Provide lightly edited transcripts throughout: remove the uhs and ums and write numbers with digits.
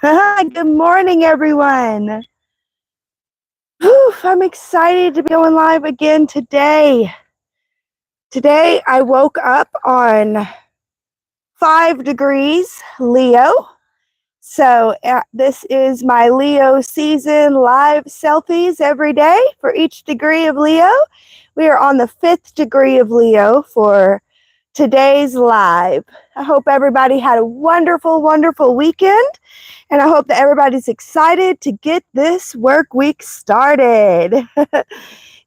Good morning, everyone. Whew, I'm excited to be going live again today. Today, I woke up on 5 degrees Leo. So this is my Leo season live selfies every day for each degree of Leo. We are on the 5th degree of Leo for today's live. I hope everybody had a wonderful, wonderful weekend. And I hope that everybody's excited to get this work week started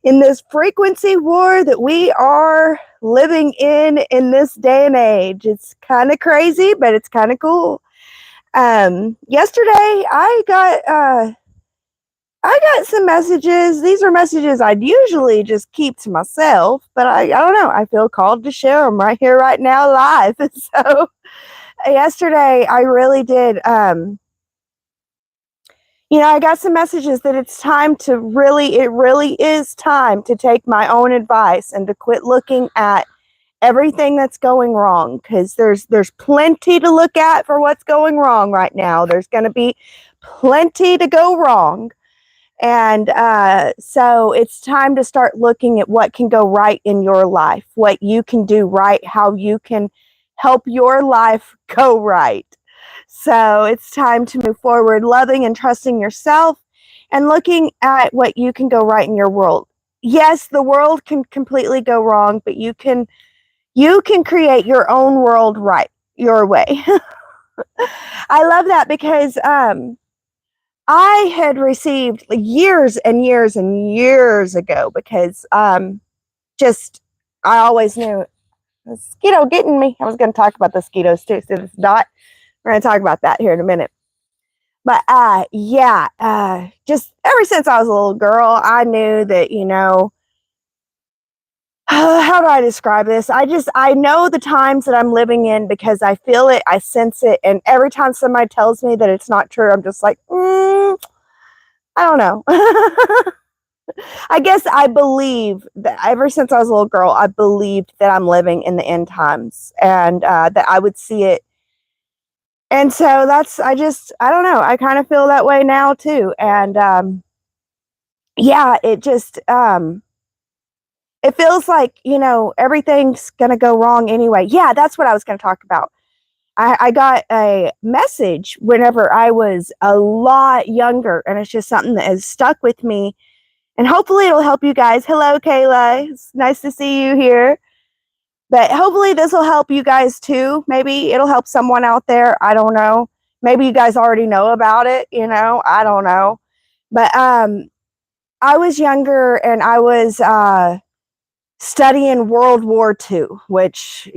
in this frequency war that we are living in this day and age. It's kind of crazy, but it's kind of cool. Yesterday I got some messages. These are messages I'd usually just keep to myself, but I don't know. I feel called to share them right here, right now, live. So yesterday I really did. I got some messages that it really is time to take my own advice and to quit looking at everything that's going wrong, because there's plenty to look at for what's going wrong right now. There's going to be plenty to go wrong. And so it's time to start looking at what can go right in your life, what you can do right, how you can help your life go right. So it's time to move forward, loving and trusting yourself and looking at what you can go right in your world. Yes, the world can completely go wrong, but you can create your own world right your way. I love that because I had received years and years and years ago, because I always knew mosquito getting me. I was going to talk about the mosquitoes too, so it's not. We're going to talk about that here in a minute. But just ever since I was a little girl, I knew that, how do I describe this? I know the times that I'm living in because I feel it, I sense it, and every time somebody tells me that it's not true, I'm just like, I don't know. I guess I believe that ever since I was a little girl, I believed that I'm living in the end times, and that I would see it. And so I don't know. I kind of feel that way now too. And it feels like, everything's going to go wrong anyway. Yeah, that's what I was going to talk about. I got a message whenever I was a lot younger, and it's just something that has stuck with me. And hopefully it'll help you guys. Hello, Kayla. It's nice to see you here. But hopefully this will help you guys too. Maybe it'll help someone out there. I don't know. Maybe you guys already know about it, I don't know. But I was younger, and I was studying World War II, which,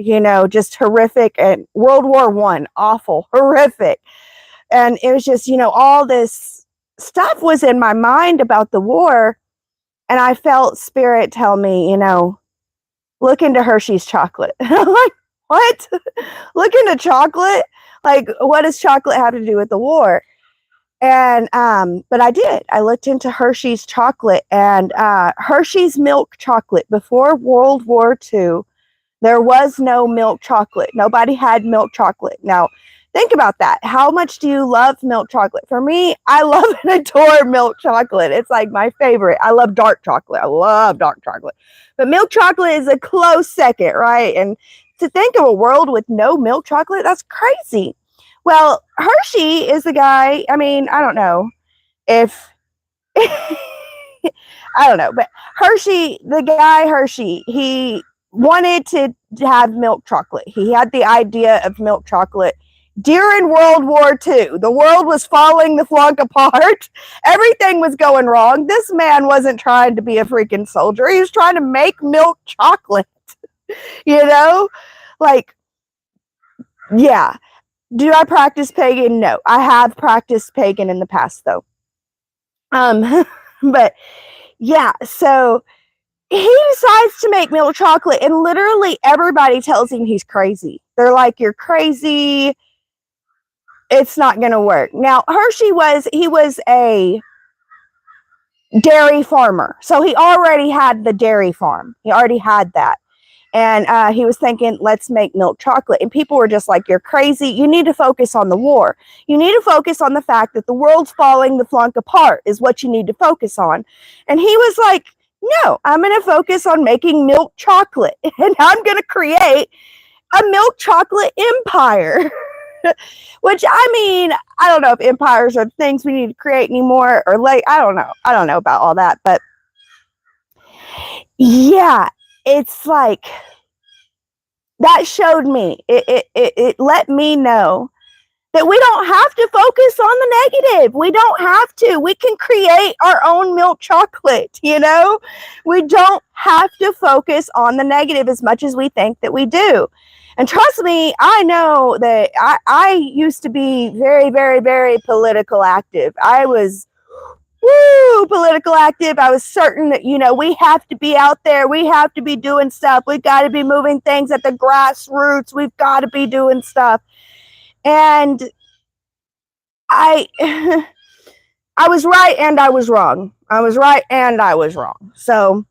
just horrific, and World War I, awful, horrific. And it was just, all this stuff was in my mind about the war. And I felt spirit tell me, look into Hershey's chocolate. I'm like, what? Look into chocolate? Like, what does chocolate have to do with the war? And but I did. I looked into Hershey's chocolate, and Hershey's milk chocolate before World War II. There was no milk chocolate. Nobody had milk chocolate. Now, think about that. How much do you love milk chocolate? For me, I love and adore milk chocolate. It's like my favorite. I love dark chocolate. I love dark chocolate. But milk chocolate is a close second, right? And to think of a world with no milk chocolate, that's crazy. Well, Hershey is the guy. I mean, I don't know if I don't know, but Hershey, the guy Hershey, he wanted to have milk chocolate. He had the idea of milk chocolate during World War II. The world was falling the flunk apart. Everything was going wrong. This man wasn't trying to be a freaking soldier. He was trying to make milk chocolate. Like, yeah. Do I practice pagan? No. I have practiced pagan in the past, though. But yeah, so he decides to make milk chocolate, and literally everybody tells him he's crazy. They're like, you're crazy. It's not going to work. Now, Hershey was a dairy farmer. So he already had the dairy farm. He already had that. And he was thinking, let's make milk chocolate. And people were just like, you're crazy. You need to focus on the war. You need to focus on the fact that the world's falling the flunk apart is what you need to focus on. And he was like, no, I'm going to focus on making milk chocolate. And I'm going to create a milk chocolate empire. Which, I mean, I don't know if empires are things we need to create anymore, or like, I don't know about all that. But yeah, it's like, that showed me, it let me know that we don't have to focus on the negative. We don't have to. We can create our own milk chocolate, you know? We don't have to focus on the negative as much as we think that we do. And trust me, I know that I used to be very, very, very political active. I was political active. I was certain that, you know, we have to be out there. We have to be doing stuff. We've got to be moving things at the grassroots. We've got to be doing stuff. And I was right and I was wrong. I was right and I was wrong. So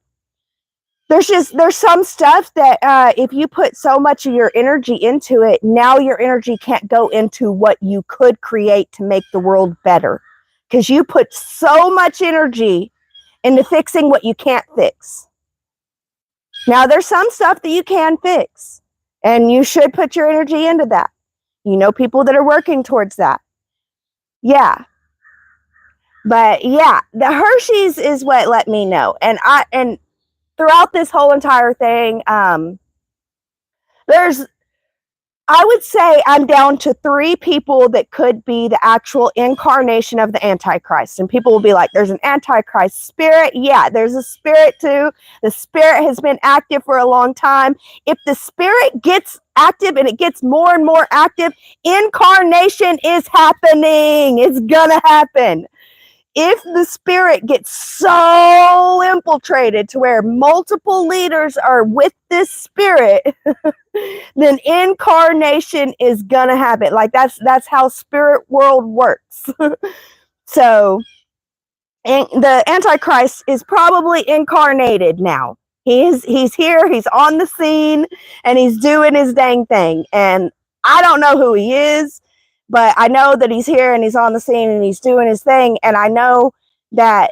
there's some stuff that if you put so much of your energy into it, now your energy can't go into what you could create to make the world better. Because you put so much energy into fixing what you can't fix. Now, there's some stuff that you can fix, and you should put your energy into that. You know people that are working towards that. Yeah. But yeah, the Hershey's is what let me know. And throughout this whole entire thing, I would say I'm down to 3 people that could be the actual incarnation of the Antichrist. And people will be like, there's an Antichrist spirit. Yeah, there's a spirit too. The spirit has been active for a long time. If the spirit gets active and it gets more and more active, incarnation is happening. It's gonna happen. If the spirit gets so infiltrated to where multiple leaders are with this spirit, then incarnation is gonna happen. Like that's how spirit world works. So, and the Antichrist is probably incarnated now. He's here, he's on the scene, and he's doing his dang thing. And I don't know who he is, but I know that he's here and he's on the scene and he's doing his thing. And I know that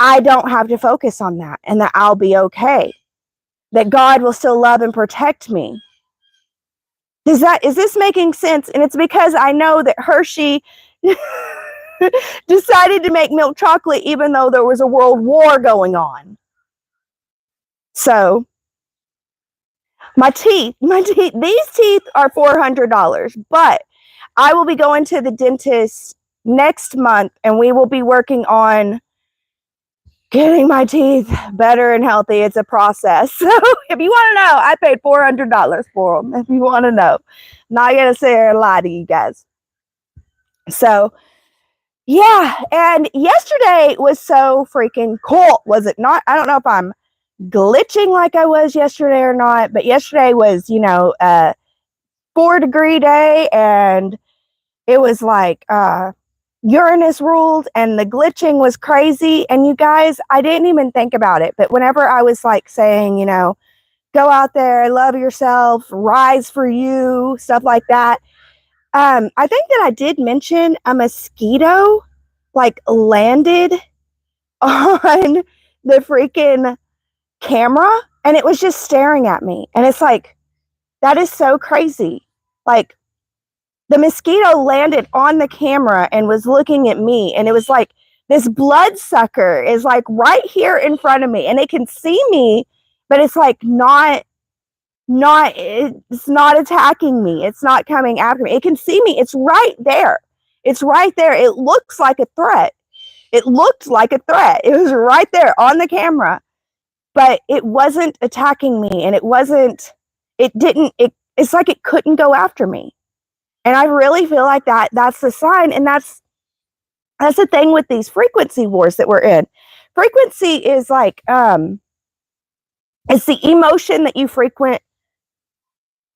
I don't have to focus on that and that I'll be okay. That God will still love and protect me. Is this making sense? And it's because I know that Hershey decided to make milk chocolate even though there was a world war going on. So my teeth, these teeth are $400, but I will be going to the dentist next month and we will be working on getting my teeth better and healthy. It's a process. So if you want to know, I paid $400 for them. If you want to know, I'm not going to sit here and lie to you guys. So yeah. And yesterday was so freaking cool. Was it not? I don't know if I'm glitching like I was yesterday or not, but yesterday was, you know, a 4-degree day, and it was like Uranus ruled and the glitching was crazy. And you guys, I didn't even think about it, but whenever I was like saying, you know, go out there, love yourself, rise for you, stuff like that, I think that I did mention a mosquito like landed on the freaking camera and it was just staring at me. And it's like, that is so crazy. Like, the mosquito landed on the camera and was looking at me, and it was like this bloodsucker is like right here in front of me, and it can see me, but it's like it's not attacking me. It's not coming after me. It can see me. It's right there. It's right there. It looks like a threat. It looked like a threat. It was right there on the camera, but it wasn't attacking me, and it's like it couldn't go after me. And I really feel like that's the sign. And that's the thing with these frequency wars that we're in. Frequency is like, it's the emotion that you frequent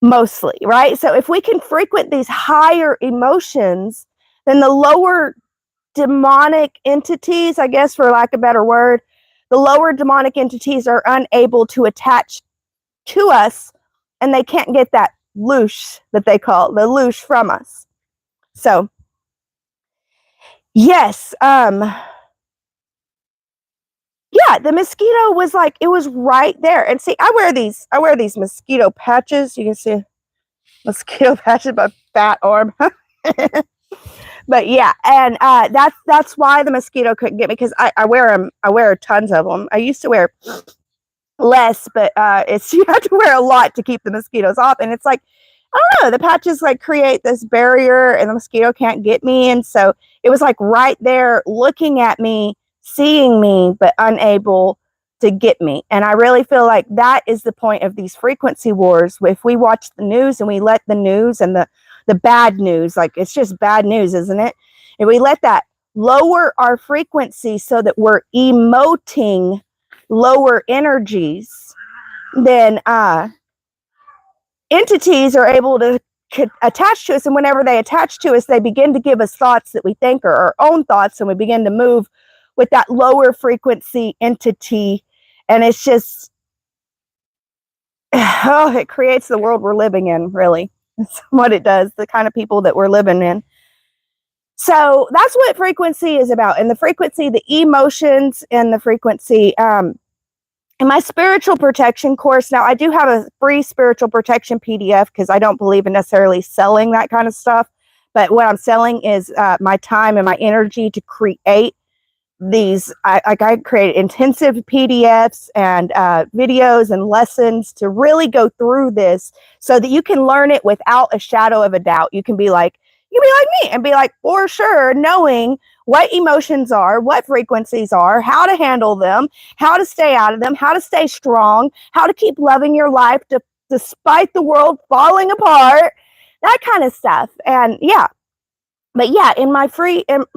mostly, right? So if we can frequent these higher emotions, then the lower demonic entities, I guess for lack of a better word, the lower demonic entities are unable to attach to us, and they can't get that loosh that they call the loosh from us. So yes, yeah, the mosquito was like, it was right there. And see, I wear these mosquito patches. You can see mosquito patches, my fat arm. But yeah, and that's why the mosquito couldn't get me, because I wear them. I wear tons of them. I used to wear less, but it's you have to wear a lot to keep the mosquitoes off. And it's like, I don't know, the patches like create this barrier, and the mosquito can't get me. And so it was like right there, looking at me, seeing me, but unable to get me. And I really feel like that is the point of these frequency wars. If we watch the news and we let the news and the bad news, like it's just bad news, isn't it? And we let that lower our frequency so that we're emoting lower energies, then entities are able to attach to us. And whenever they attach to us, they begin to give us thoughts that we think are our own thoughts, and we begin to move with that lower frequency entity. And it's just, oh, it creates the world we're living in, really. That's what it does, the kind of people that we're living in. So that's what frequency is about. And the frequency, the emotions, and the frequency. In my spiritual protection course, now I do have a free spiritual protection PDF, because I don't believe in necessarily selling that kind of stuff. But what I'm selling is my time and my energy to create these. I created intensive PDFs and videos and lessons to really go through this, so that you can learn it without a shadow of a doubt. You can be like me and be like, for sure, knowing what emotions are, what frequencies are, how to handle them, how to stay out of them, how to stay strong, how to keep loving your life despite the world falling apart, that kind of stuff. And yeah, but yeah, in my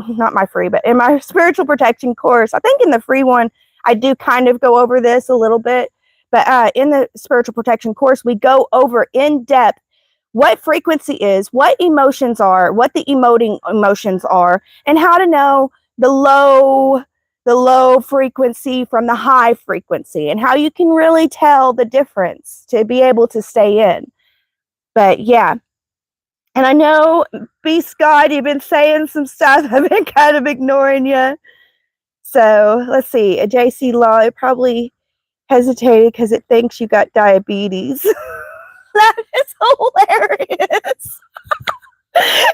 not my free, but in my spiritual protection course, I think in the free one, I do kind of go over this a little bit. But in the spiritual protection course, we go over in depth what frequency is, what emotions are, what the emoting emotions are, and how to know the low frequency from the high frequency, and how you can really tell the difference to be able to stay in. But yeah. And I know, Beast God, you've been saying some stuff. I've been kind of ignoring you. So let's see. A JC Law, it probably hesitated because it thinks you got diabetes. That is hilarious.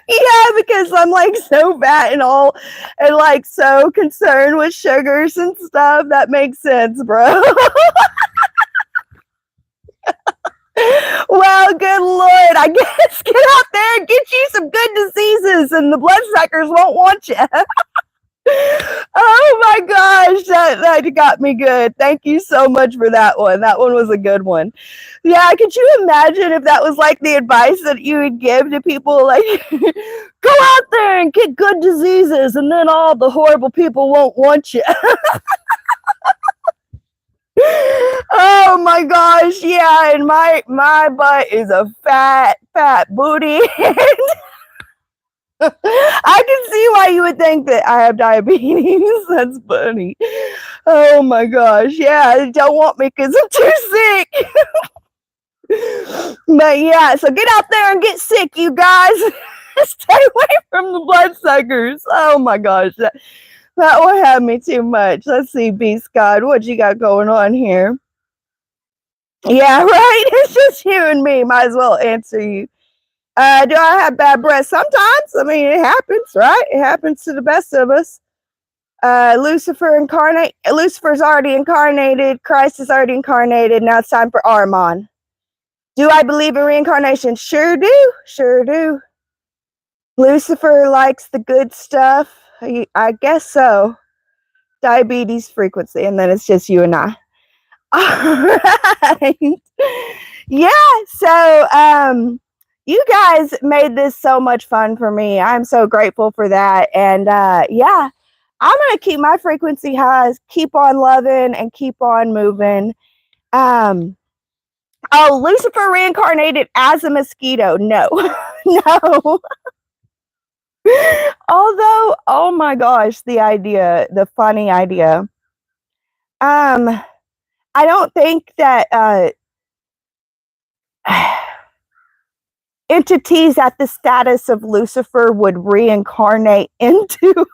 Yeah, because I'm like so fat and all, and like so concerned with sugars and stuff. That makes sense, bro. Well, good Lord, I guess get out there and get you some good diseases, and the bloodsuckers won't want you. Oh my gosh, that got me good. Thank you so much for that one. That one was a good one. Yeah, could you imagine if that was like the advice that you would give to people, like, go out there and get good diseases, and then all the horrible people won't want you. Oh my gosh, yeah, and my butt is a fat booty. I can see why you would think that I have diabetes. That's funny. Oh my gosh, yeah, they don't want me because I'm too sick. But yeah, so get out there and get sick, you guys. Stay away from the bloodsuckers. Oh my gosh, that would have me too much. Let's see, Beast God, what you got going on here? Yeah, right? It's just you and me. Might as well answer you. Do I have bad breath? Sometimes. I mean, it happens, right? It happens to the best of us. Lucifer's already incarnated. Christ is already incarnated. Now it's time for Armon. Do I believe in reincarnation? Sure do. Sure do. Lucifer likes the good stuff. I guess so. Diabetes frequency, and then it's just you and I. All right. Yeah, so you guys made this so much fun for me. I'm so grateful for that. And yeah, I'm gonna keep my frequency highs, keep on loving, and keep on moving. Oh, Lucifer reincarnated as a mosquito. No. No. Although, oh my gosh, the funny idea. I don't think that entities at the status of Lucifer would reincarnate into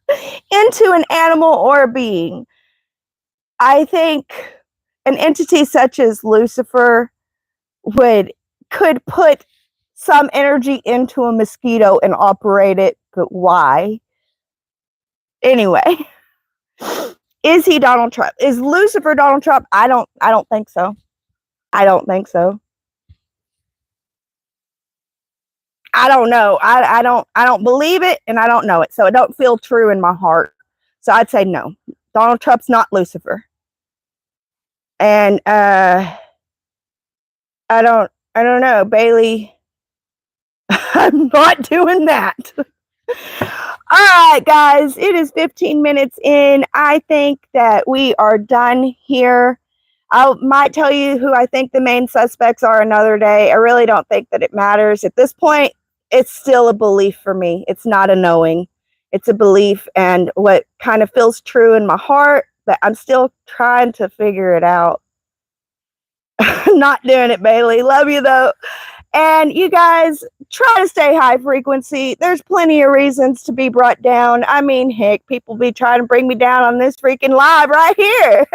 an animal or a being. I think an entity such as Lucifer could put some energy into a mosquito and operate it, but why? Anyway, is he Donald Trump? Is Lucifer Donald Trump? I don't think so. I don't think so. I don't know. I don't believe it, and I don't know it, so it don't feel true in my heart. So I'd say no. Donald Trump's not Lucifer. And I don't know, Bailey. I'm not doing that. All right, guys, it is 15 minutes in. I think that we are done here. I might tell you who I think the main suspects are another day. I really don't think that it matters. At this point, it's still a belief for me. It's not a knowing. It's a belief, and what kind of feels true in my heart, but I'm still trying to figure it out. Not doing it, Bailey. Love you, though. And you guys, try to stay high frequency. There's plenty of reasons to be brought down. I mean, heck, people be trying to bring me down on this freaking live right here.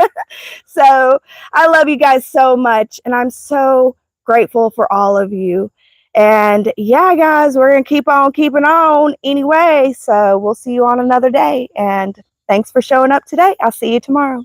So I love you guys so much, and I'm so grateful for all of you. And yeah, guys, we're going to keep on keeping on anyway. So we'll see you on another day. And thanks for showing up today. I'll see you tomorrow.